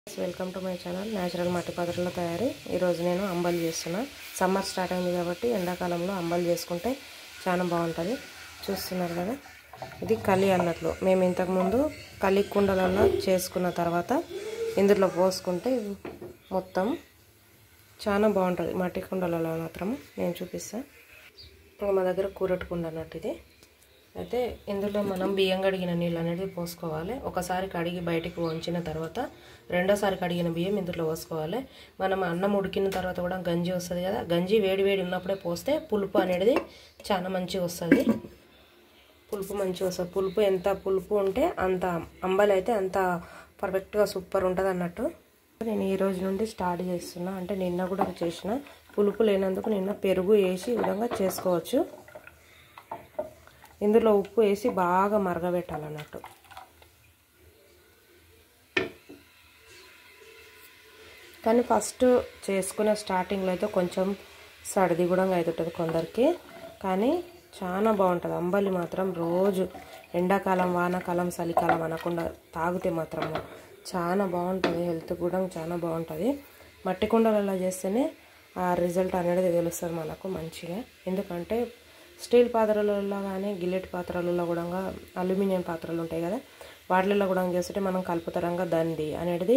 Welcome to my channel natural మట్టి పాత్రల తయారీ. ఈరోజు నేను అంబలి చేస్తున్నా. సమ్మర్ స్టార్ట్ అయింది కాబట్టి ఎండాకాలంలో అంబలి చేసుకుంటే చాలా బాగుంటుంది. చూస్తున్నారు కదా, ఇది కలి అన్నట్లు. మేము ఇంతకుముందు కలి కుండలలో చేసుకున్న తర్వాత ఇందులో పోసుకుంటే మొత్తం చాలా బాగుంటుంది. మట్టి కుండలలో మాత్రం నేను చూపిస్తాను. మా దగ్గర కూరటి కుండ అన్నట్టు ఇది. అయితే ఇందులో మనం బియ్యం కడిగిన నీళ్ళు అనేది పోసుకోవాలి. ఒకసారి కడిగి బయటికి వంచిన తర్వాత రెండోసారి కడిగిన బియ్యం ఇందులో పోసుకోవాలి. మనం అన్నం ఉడికిన తర్వాత కూడా గంజి వస్తుంది కదా, గంజి వేడి వేడి ఉన్నప్పుడే పోస్తే పులుపు అనేది చాలా మంచిగా వస్తుంది. పులుపు ఎంత పులుపు ఉంటే అంత అంబలి అయితే అంత పర్ఫెక్ట్గా సూపర్ ఉంటుంది అన్నట్టు. నేను ఈ రోజు నుండి స్టార్ట్ చేస్తున్నా. అంటే నిన్న కూడా చేసిన. పులుపు లేనందుకు నిన్న పెరుగు వేసి ఈ విధంగా చేసుకోవచ్చు. ఇందులో ఉప్పు వేసి బాగా మరగబెట్టాలన్నట్టు. కానీ ఫస్ట్ చేసుకునే స్టార్టింగ్లో అయితే కొంచెం సర్ది కూడా అవుతుంటుంది కొందరికి. కానీ చాలా బాగుంటుంది అంబలి మాత్రం. రోజు ఎండాకాలం, వానాకాలం, చలికాలం అనకుండా తాగితే మాత్రం చాలా బాగుంటుంది. హెల్త్ కూడా చాలా బాగుంటుంది. మట్టి కుండలలో చేస్తేనే ఆ రిజల్ట్ అనేది తెలుస్తుంది మనకు మంచిగా. ఎందుకంటే స్టీల్ పాత్రలలో కానీ గిల్లెట్ పాత్రలలో కూడా అల్యూమినియం పాత్రలు ఉంటాయి కదా, వాటిలలో కూడా చేస్తుంటే మనం కలుపుతరంగా దండి అనేది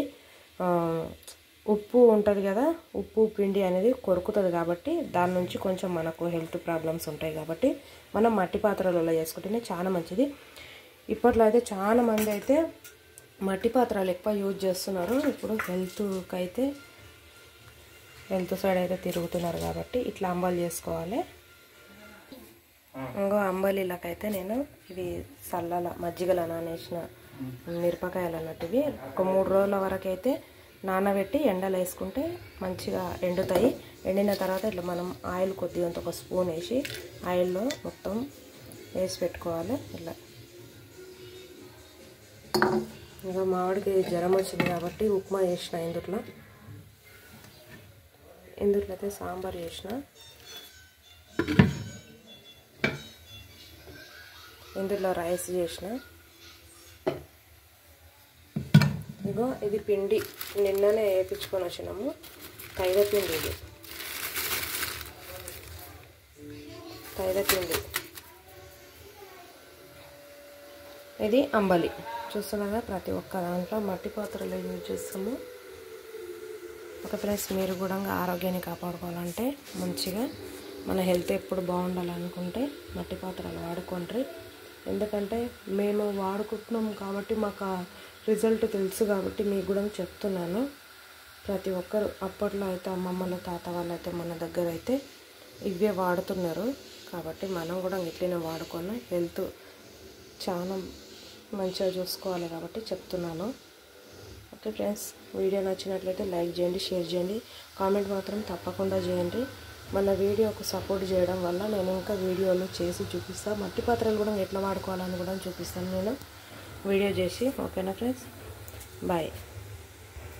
ఉప్పు ఉంటుంది కదా, ఉప్పు పిండి అనేది కొరుకుతుంది. కాబట్టి దాని నుంచి కొంచెం మనకు హెల్త్ ప్రాబ్లమ్స్ ఉంటాయి. కాబట్టి మనం మట్టి పాత్రలలో చేసుకుంటేనే చాలా మంచిది. ఇప్పట్లో అయితే చాలా మంది అయితే మట్టి పాత్రలు ఎక్కువ యూజ్ చేస్తున్నారు. ఇప్పుడు హెల్త్ సైడ్ అయితే తిరుగుతున్నారు. కాబట్టి ఇట్లా అంబలి చేసుకోవాలి. ఇంకో అంబలిలకైతే నేను ఇవి చల్లల మజ్జిగల నానేసిన మిరపకాయలు అన్నట్టు. ఇవి ఒక 3 రోజుల వరకు అయితే నానబెట్టి ఎండలు వేసుకుంటే మంచిగా ఎండుతాయి. ఎండిన తర్వాత ఇట్లా మనం ఆయిల్ కొద్దిగా ఒక స్పూన్ వేసి ఆయిల్లో మొత్తం వేసి పెట్టుకోవాలి. ఇట్లా ఇంకా మామిడికి జ్వరం వచ్చింది కాబట్టి ఉప్మా చేసిన. ఇందులో అయితే సాంబార్ చేసిన. ఇందులో రైస్ చేసిన. ఇగో ఇది పిండి నిన్ననే వేయించుకొని వచ్చినాము. తైద పిండి ఇది అంబలి. చూస్తున్నారా, ప్రతి ఒక్క దాంట్లో మట్టి పాత్రలు యూజ్ చేస్తాము. ఒక ఫ్రెండ్స్, మీరు కూడా ఆరోగ్యాన్ని కాపాడుకోవాలంటే మంచిగా మన హెల్త్ ఎప్పుడు బాగుండాలనుకుంటే మట్టి పాత్రలు వాడుకోండి. ఎందుకంటే మేము వాడుకుంటున్నాం కాబట్టి మాకు రిజల్ట్ తెలుసు కాబట్టి మీకు కూడా చెప్తున్నాను. ప్రతి ఒక్కరు అప్పట్లో అయితే అమ్మమ్మల తాత వాళ్ళైతే మన దగ్గర అయితే ఇవే వాడుతున్నారు. కాబట్టి మనం కూడా ఇట్లనే వాడుకొని హెల్త్ చాలా మంచిగా చూసుకోవాలి కాబట్టి చెప్తున్నాను. ఓకే ఫ్రెండ్స్, వీడియో నచ్చినట్లయితే లైక్ చేయండి, షేర్ చేయండి, కామెంట్ మాత్రం తప్పకుండా చేయండి. మన వీడియోకు సపోర్ట్ చేయడం వల్ల నేను ఇంకా వీడియోలు చేసి చూపిస్తాను. మట్టి పాత్రలు కూడా ఎట్లా వాడుకోవాలని కూడా చూపిస్తాను నేను వీడియో చేసి. ఓకేనా ఫ్రెండ్స్, బాయ్.